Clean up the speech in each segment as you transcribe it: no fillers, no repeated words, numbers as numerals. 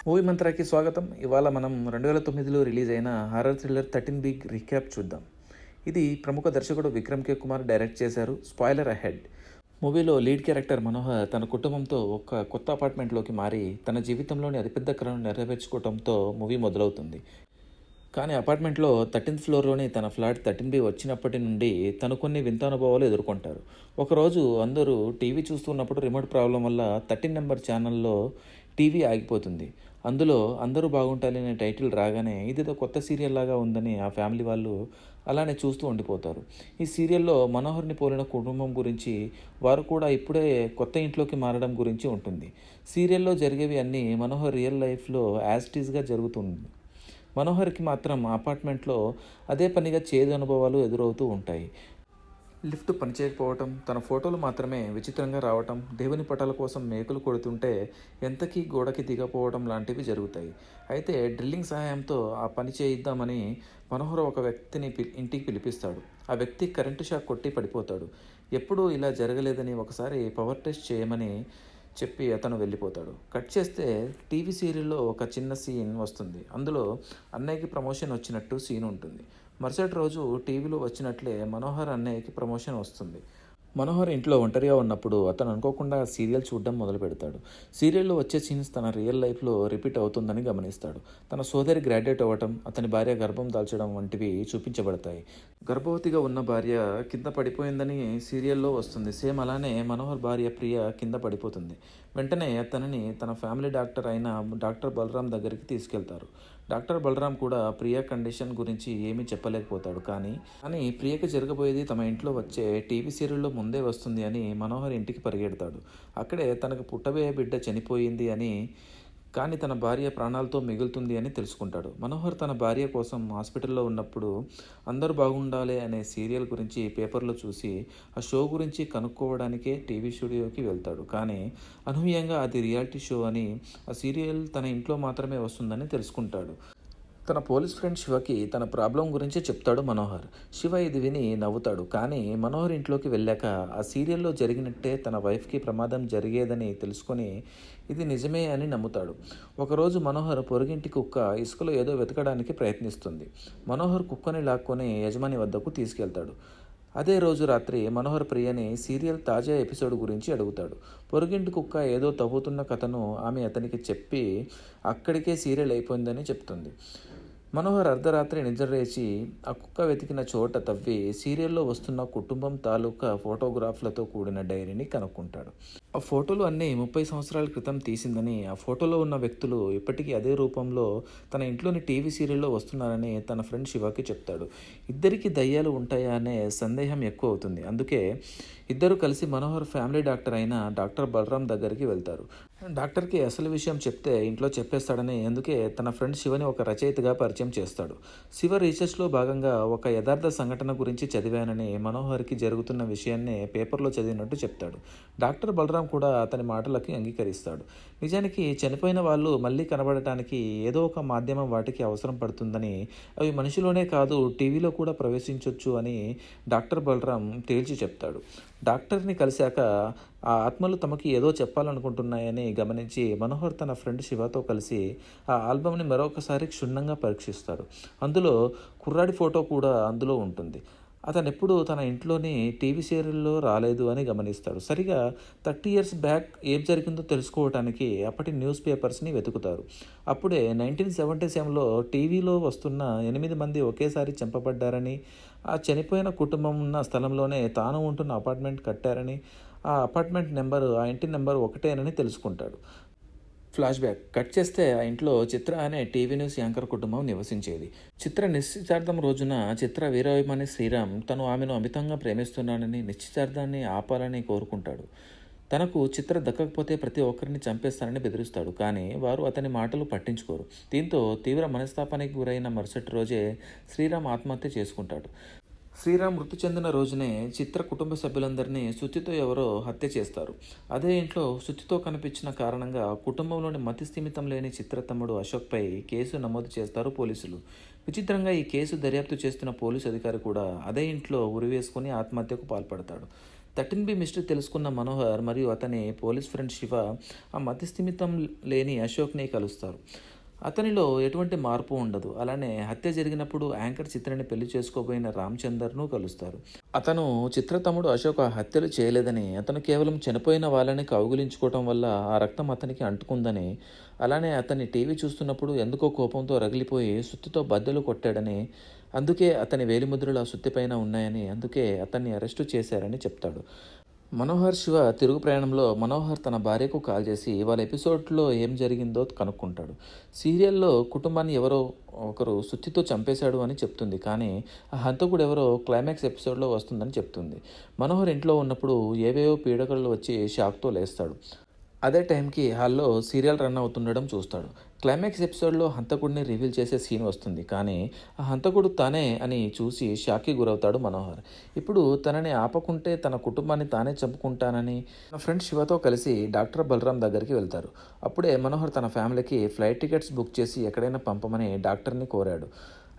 Movie మంత్రాకి స్వాగతం. ఇవాళ మనం 2009లో రిలీజ్ అయిన హారర్ థ్రిల్లర్ 13 బిగ్ రీక్యాప్ చూద్దాం. ఇది ప్రముఖ దర్శకుడు విక్రమ్ కే కుమార్ డైరెక్ట్ చేశారు. Spoiler ahead. మూవీలో లీడ్ క్యారెక్టర్ మనోహర్ తన కుటుంబంతో ఒక కొత్త అపార్ట్మెంట్లోకి మారి తన జీవితంలోని అతిపెద్ద కలను నెరవేర్చుకోవడంతో మూవీ మొదలవుతుంది. కానీ అపార్ట్మెంట్లో 13th ఫ్లోర్లోని తన ఫ్లాట్ 13B వచ్చినప్పటి నుండి తను కొన్ని వింత అనుభవాలు ఎదుర్కొంటారు. ఒకరోజు అందరూ టీవీ చూస్తున్నప్పుడు రిమోట్ ప్రాబ్లం వల్ల 13 నెంబర్ ఛానల్లో టీవీ ఆగిపోతుంది. అందులో అందరూ బాగుంటారనే టైటిల్ రాగానే ఇదేదో కొత్త సీరియల్ లాగా ఉందని ఆ ఫ్యామిలీ వాళ్ళు అలానే చూస్తూ ఉండిపోతారు. ఈ సీరియల్లో మనోహర్ని పోలిన కుటుంబం గురించి, వారు కూడా ఇప్పుడే కొత్త ఇంట్లోకి మారడం గురించి ఉంటుంది. సీరియల్లో జరిగేవి అన్నీ మనోహర్ రియల్ లైఫ్లో యాజ్ ఇట్ ఈజ్గా జరుగుతుంది. మనోహర్కి మాత్రం అపార్ట్మెంట్లో అదే పనిగా చేదు అనుభవాలు ఎదురవుతూ ఉంటాయి. లిఫ్ట్ పనిచేయకపోవటం, తన ఫోటోలు మాత్రమే విచిత్రంగా రావటం, దేవుని పటాల కోసం మేకులు కొడుతుంటే ఎంతకీ గోడకి దిగపోవడం లాంటివి జరుగుతాయి. అయితే డ్రిల్లింగ్ సహాయంతో ఆ పని చేయిద్దామని మనోహర్ ఒక వ్యక్తిని ఇంటికి పిలిపిస్తాడు. ఆ వ్యక్తి కరెంటు షాక్ కొట్టి పడిపోతాడు. ఎప్పుడూ ఇలా జరగలేదని ఒకసారి పవర్ టెస్ట్ చేయమని చెప్పి అతను వెళ్ళిపోతాడు. కట్ చేస్తే టీవీ సీరియల్లో ఒక చిన్న సీన్ వస్తుంది. అందులో అన్నయ్యకి ప్రమోషన్ వచ్చినట్టు సీన్ ఉంటుంది. మరుసటి రోజు టీవీలో వచ్చినట్లే మనోహర్ అన్నయ్యకి ప్రమోషన్ వస్తుంది. మనోహర్ ఇంట్లో ఒంటరిగా ఉన్నప్పుడు అతను అనుకోకుండా సీరియల్ చూడడం మొదలు పెడతాడు. సీరియల్లో వచ్చే సీన్స్ తన రియల్ లైఫ్లో రిపీట్ అవుతుందని గమనిస్తాడు. తన సోదరి గ్రాడ్యుయేట్ అవ్వటం, అతని భార్య గర్భం దాల్చడం వంటివి చూపించబడతాయి. గర్భవతిగా ఉన్న భార్య కింద పడిపోయిందని సీరియల్లో వస్తుంది. సేమ్ అలానే మనోహర్ భార్య ప్రియ కింద పడిపోతుంది. వెంటనే అతనిని తన ఫ్యామిలీ డాక్టర్ అయిన డాక్టర్ బలరాం దగ్గరికి తీసుకెళ్తారు. డాక్టర్ బలరాం కూడా ప్రియా కండిషన్ గురించి ఏమీ చెప్పలేకపోతాడు. కానీ ప్రియకి జరగబోయేది తమ ఇంట్లో వచ్చే టీవీ సీరియల్లో ముందే వస్తుంది అని మనోహర్ ఇంటికి పరిగెడతాడు. అక్కడే తనకు పుట్టబోయే బిడ్డ చనిపోయింది అని, కానీ తన భార్య ప్రాణాలతో మిగులుతుంది అని తెలుసుకుంటాడు. మనోహర్ తన భార్య కోసం హాస్పిటల్లో ఉన్నప్పుడు అందరూ బాగుండాలి అనే సీరియల్ గురించి పేపర్లో చూసి ఆ షో గురించి కనుక్కోవడానికే టీవీ స్టూడియోకి వెళ్తాడు. కానీ అనూహ్యంగా అది రియాలిటీ షో అని, ఆ సీరియల్ తన ఇంట్లో మాత్రమే వస్తుందని తెలుసుకుంటాడు. తన పోలీస్ ఫ్రెండ్ శివకి తన ప్రాబ్లం గురించి చెప్తాడు మనోహర్. శివ ఇది విని నవ్వుతాడు. కానీ మనోహర్ ఇంట్లోకి వెళ్ళాక ఆ సీరియల్లో జరిగినట్టే తన వైఫ్కి ప్రమాదం జరిగేదని తెలుసుకొని ఇది నిజమే అని నమ్ముతాడు. ఒకరోజు మనోహర్ పొరుగింటి కుక్క ఇసుకలో ఏదో వెతకడానికి ప్రయత్నిస్తుంది. మనోహర్ కుక్కని లాక్కొని యజమాని వద్దకు తీసుకెళ్తాడు. అదే రోజు రాత్రి మనోహర్ ప్రియని సీరియల్ తాజా ఎపిసోడ్ గురించి అడుగుతాడు. పొరుగింటి కుక్క ఏదో తవ్వుతున్న కథను ఆమె అతనికి చెప్పి అక్కడికే సీరియల్ అయిపోయిందని చెప్తుంది. మనోహర్ అర్ధరాత్రి నిద్రలేచి ఆ కుక్క వెతికిన చోట తవ్వి సీరియల్లో వస్తున్న కుటుంబం తాలూకా ఫోటోగ్రాఫ్లతో కూడిన డైరీని కనుక్కుంటాడు. ఆ ఫోటోలు అన్నీ 30 సంవత్సరాల క్రితం తీసిందని, ఆ ఫోటోలో ఉన్న వ్యక్తులు ఇప్పటికీ అదే రూపంలో తన ఇంట్లోని టీవీ సీరియల్లో వస్తున్నారని తన ఫ్రెండ్ శివకి చెప్తాడు. ఇద్దరికి దయ్యాలు ఉంటాయా అనే సందేహం ఎక్కువ అవుతుంది. అందుకే ఇద్దరు కలిసి మనోహర్ ఫ్యామిలీ డాక్టర్ అయిన డాక్టర్ బలరాం దగ్గరికి వెళ్తారు. డాక్టర్కి అసలు విషయం చెప్తే ఇంట్లో చెప్పేస్తాడని అందుకే తన ఫ్రెండ్ శివని ఒక రచయితగా పరిచయం చేస్తాడు. శివ రీసెర్చ్లో భాగంగా ఒక యథార్థ సంఘటన గురించి చదివానని, మనోహర్కి జరుగుతున్న విషయాన్నే పేపర్లో చదివినట్టు చెప్తాడు. డాక్టర్ బలరాం కూడా అతని మాటలకి అంగీకరిస్తాడు. నిజానికి చనిపోయిన వాళ్ళు మళ్ళీ కనబడటానికి ఏదో ఒక మాధ్యమం వాటికి అవసరం పడుతుందని, అవి మనిషిలోనే కాదు టీవీలో కూడా ప్రవేశించవచ్చు అని డాక్టర్ బలరాం తేల్చి చెప్తాడు. డాక్టర్ని కలిశాక ఆ ఆత్మలు తమకి ఏదో చెప్పాలనుకుంటున్నాయని గమనించి మనోహర్ తన ఫ్రెండ్ శివతో కలిసి ఆ ఆల్బమ్ని మరొకసారి క్షుణ్ణంగా పరీక్షిస్తాడు. అందులో కుర్రాడి ఫోటో కూడా అందులో ఉంటుంది. అతను ఎప్పుడు తన ఇంట్లోని టీవీ సీరియల్లో రాలేదు అని గమనిస్తాడు. సరిగా 30 years బ్యాక్ ఏం జరిగిందో తెలుసుకోవడానికి అప్పటి న్యూస్ పేపర్స్ని వెతుకుతారు. అప్పుడే 1977లో టీవీలో వస్తున్న 8 మంది ఒకేసారి చంపబడ్డారని, ఆ చనిపోయిన కుటుంబం ఉన్న స్థలంలోనే తాను ఉంటున్న అపార్ట్మెంట్ కట్టారని, ఆ అపార్ట్మెంట్ నెంబరు ఆ ఇంటి నెంబర్ ఒకటేనని తెలుసుకుంటాడు. ఫ్లాష్ బ్యాక్ కట్ చేస్తే ఆ ఇంట్లో చిత్ర అనే టీవీ న్యూస్ యాంకర్ కుటుంబం నివసించేది. చిత్ర నిశ్చితార్థం రోజున చిత్ర వీరాభిమాని శ్రీరామ్ తను ఆమెను అమితంగా ప్రేమిస్తున్నానని, నిశ్చితార్థాన్ని ఆపాలని కోరుకుంటాడు. తనకు చిత్ర దక్కకపోతే ప్రతి ఒక్కరిని చంపేస్తానని బెదిరిస్తాడు. కానీ వారు అతని మాటలు పట్టించుకోరు. దీంతో తీవ్ర మనస్తాపానికి గురైన మరుసటి రోజే శ్రీరామ్ ఆత్మహత్య చేసుకుంటాడు. శ్రీరామ్ మృతి చెందిన రోజునే చిత్ర కుటుంబ సభ్యులందరినీ సుత్తితో ఎవరో హత్య చేస్తారు. అదే ఇంట్లో సుత్తితో కనిపించిన కారణంగా కుటుంబంలోని మతి స్థిమితం లేని చిత్ర తమ్ముడు అశోక్పై కేసు నమోదు చేస్తారు పోలీసులు. విచిత్రంగా ఈ కేసు దర్యాప్తు చేస్తున్న పోలీసు అధికారి కూడా అదే ఇంట్లో ఉరివేసుకుని ఆత్మహత్యకు పాల్పడతాడు. 13B మిస్టరీ తెలుసుకున్న మనోహర్ మరియు అతని పోలీస్ ఫ్రెండ్ శివ ఆ మతిస్థిమితం లేని అశోక్ని కలుస్తారు. అతనిలో ఎటువంటి మార్పు ఉండదు. అలానే హత్య జరిగినప్పుడు యాంకర్ చిత్రని పెళ్లి చేసుకోబోయిన రామచందర్ను కలుస్తారు. అతను చిత్ర తమ్ముడు అశోక్ ఆ హత్యలు చేయలేదని, అతను కేవలం చనిపోయిన వాళ్ళని కౌగిలించుకోవటం వల్ల ఆ రక్తం అతనికి అంటుకుందని, అలానే అతన్ని టీవీ చూస్తున్నప్పుడు ఎందుకో కోపంతో రగిలిపోయి సుత్తితో బద్దలు కొట్టాడని, అందుకే అతని వేలిముద్రలు ఆ సుత్తిపైన ఉన్నాయని, అందుకే అతన్ని అరెస్టు చేశారని చెప్తాడు. మనోహర్ శివ తిరుగు ప్రయాణంలో మనోహర్ తన భార్యకు కాల్ చేసి వాళ్ళ ఎపిసోడ్లో ఏం జరిగిందో కనుక్కుంటాడు. సీరియల్లో కుటుంబాన్ని ఎవరో ఒకరు సుత్తితో చంపేశాడు అని చెప్తుంది, కానీ ఆ హంతకుడు ఎవరో క్లైమాక్స్ ఎపిసోడ్లో వస్తుందని చెప్తుంది. మనోహర్ ఇంట్లో ఉన్నప్పుడు ఏవేవో పీడకలు వచ్చి షాక్తో లేస్తాడు. అదే టైంకి హాల్లో సీరియల్ రన్ అవుతుండడం చూస్తాడు. క్లైమాక్స్ ఎపిసోడ్లో హంతకుడిని రివీల్ చేసే సీన్ వస్తుంది, కానీ ఆ హంతకుడు తానే అని చూసి షాక్కి గురవుతాడు మనోహర్. ఇప్పుడు తనని ఆపకుంటే తన కుటుంబాన్ని తానే చంపుకుంటానని తన ఫ్రెండ్ శివతో కలిసి డాక్టర్ బలరాం దగ్గరికి వెళ్తారు. అప్పుడే మనోహర్ తన ఫ్యామిలీకి ఫ్లైట్ టికెట్స్ బుక్ చేసి ఎక్కడైనా పంపమని డాక్టర్ని కోరాడు.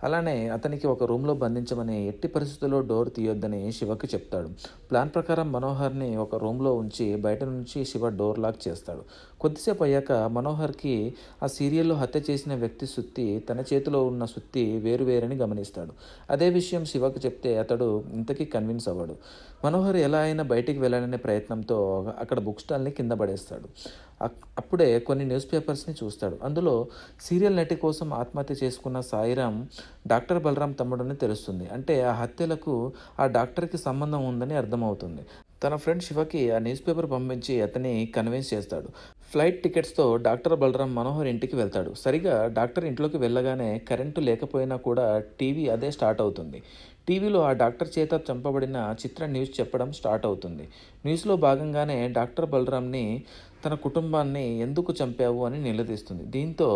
అలానే అతనికి ఒక రూమ్లో బంధించమని, ఎట్టి పరిస్థితుల్లో డోర్ తీయొద్దని శివకి చెప్తాడు. ప్లాన్ ప్రకారం మనోహర్ని ఒక రూమ్లో ఉంచి బయట నుంచి శివ డోర్ లాక్ చేస్తాడు. కొద్దిసేపు అయ్యాక మనోహర్కి ఆ సీరియల్లో హత్య చేసిన వ్యక్తి సుత్తి తన చేతిలో ఉన్న సుత్తి వేరువేరని గమనిస్తాడు. అదే విషయం శివకు చెప్తే అతడు ఇంతకీ కన్విన్స్ అవ్వడు. మనోహర్ ఎలా అయినా బయటికి వెళ్ళాలనే ప్రయత్నంతో అక్కడ బుక్ స్టాల్ని కింద పడేస్తాడు. అప్పుడే కొన్ని న్యూస్ పేపర్స్ని చూస్తాడు. అందులో సీరియల్ నటి కోసం ఆత్మహత్య చేసుకున్న సాయిరామ్ డాక్టర్ బలరాం తమ్ముడని తెలుస్తుంది. అంటే ఆ హత్యలకు ఆ డాక్టర్కి సంబంధం ఉందని అర్థమవుతుంది. తన ఫ్రెండ్ శివకి ఆ న్యూస్ పేపర్ పంపించి అతన్ని కన్విన్స్ చేస్తాడు. ఫ్లైట్ టికెట్స్తో డాక్టర్ బలరాం మనోహర్ ఇంటికి వెళ్తాడు. సరిగా డాక్టర్ ఇంట్లోకి వెళ్ళగానే కరెంటు లేకపోయినా కూడా టీవీ అదే స్టార్ట్ అవుతుంది. టీవీలో ఆ డాక్టర్ చేత చంపబడిన చిత్ర న్యూస్ చెప్పడం స్టార్ట్ అవుతుంది. న్యూస్లో భాగంగానే డాక్టర్ బలరాంని తన కుటుంబాన్ని ఎందుకు చంపావు అని నిలదీస్తుంది. దీంతో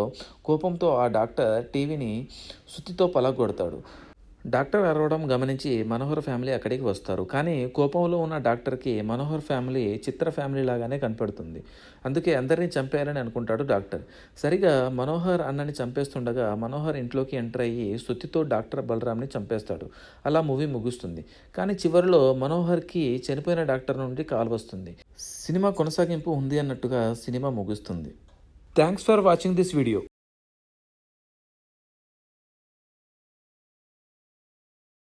కోపంతో ఆ డాక్టర్ టీవీని సుత్తితో పలగొడతాడు. డాక్టర్ అరవడం గమనించి మనోహర్ ఫ్యామిలీ అక్కడికి వస్తారు. కానీ కోపంలో ఉన్న డాక్టర్కి మనోహర్ ఫ్యామిలీ చిత్ర ఫ్యామిలీ లాగానే కనపడుతుంది. అందుకే అందరినీ చంపేయాలని అనుకుంటాడు డాక్టర్. సరిగా మనోహర్ అన్నని చంపేస్తుండగా మనోహర్ ఇంట్లోకి ఎంటర్ అయ్యి సుత్తితో డాక్టర్ బలరాంని చంపేస్తాడు. అలా మూవీ ముగుస్తుంది. కానీ చివరిలో మనోహర్కి చనిపోయిన డాక్టర్ నుండి కాల్ వస్తుంది. సినిమా కొనసాగింపు ఉంది అన్నట్టుగా సినిమా ముగుస్తుంది. Thanks for watching this video.